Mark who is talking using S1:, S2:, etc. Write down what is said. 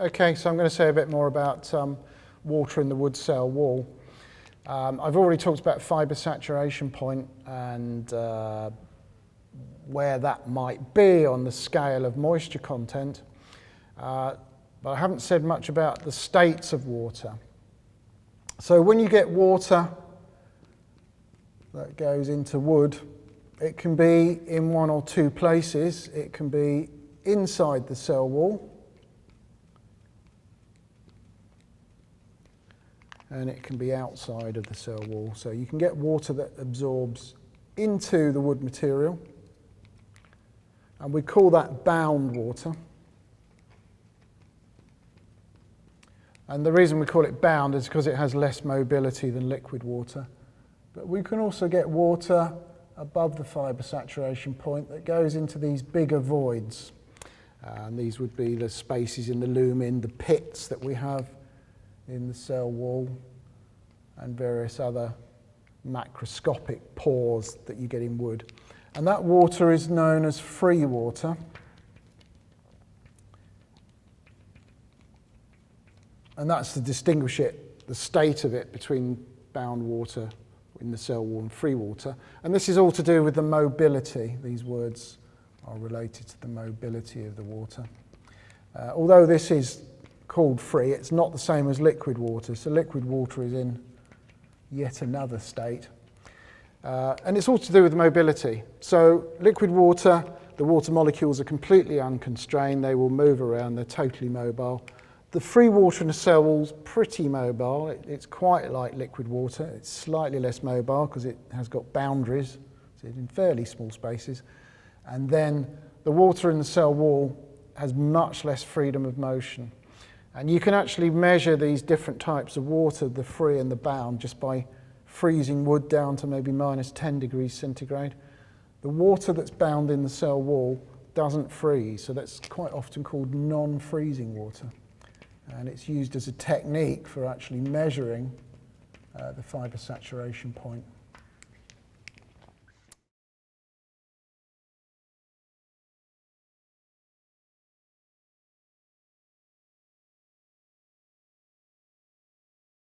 S1: Okay, so I'm going to say a bit more about water in the wood cell wall. I've already talked about fibre saturation point and where that might be on the scale of moisture content, but I haven't said much about the states of water. So when you get water that goes into wood, it can be in one or two places. It can be inside the cell wall, and it can be outside of the cell wall. So you can get water that absorbs into the wood material, and we call that bound water. And the reason we call it bound is because it has less mobility than liquid water. But we can also get water above the fibre saturation point that goes into these bigger voids. And these would be the spaces in the lumen, the pits that we have in the cell wall, and various other macroscopic pores that you get in wood. And that water is known as free water. And that's to distinguish it, the state of it, between bound water in the cell wall and free water. And this is all to do with the mobility. These words are related to the mobility of the water. Although this is called free, it's not the same as liquid water. So liquid water is in yet another state. And it's all to do with mobility. So liquid water, the water molecules are completely unconstrained. They will move around. They're totally mobile. The free water in a cell wall is pretty mobile. It's quite like liquid water. It's slightly less mobile because it has got boundaries, so it's in fairly small spaces. And then the water in the cell wall has much less freedom of motion. And you can actually measure these different types of water, the free and the bound, just by freezing wood down to maybe -10 degrees centigrade. The water that's bound in the cell wall doesn't freeze, so that's quite often called non-freezing water. And it's used as a technique for actually measuring the fibre saturation point.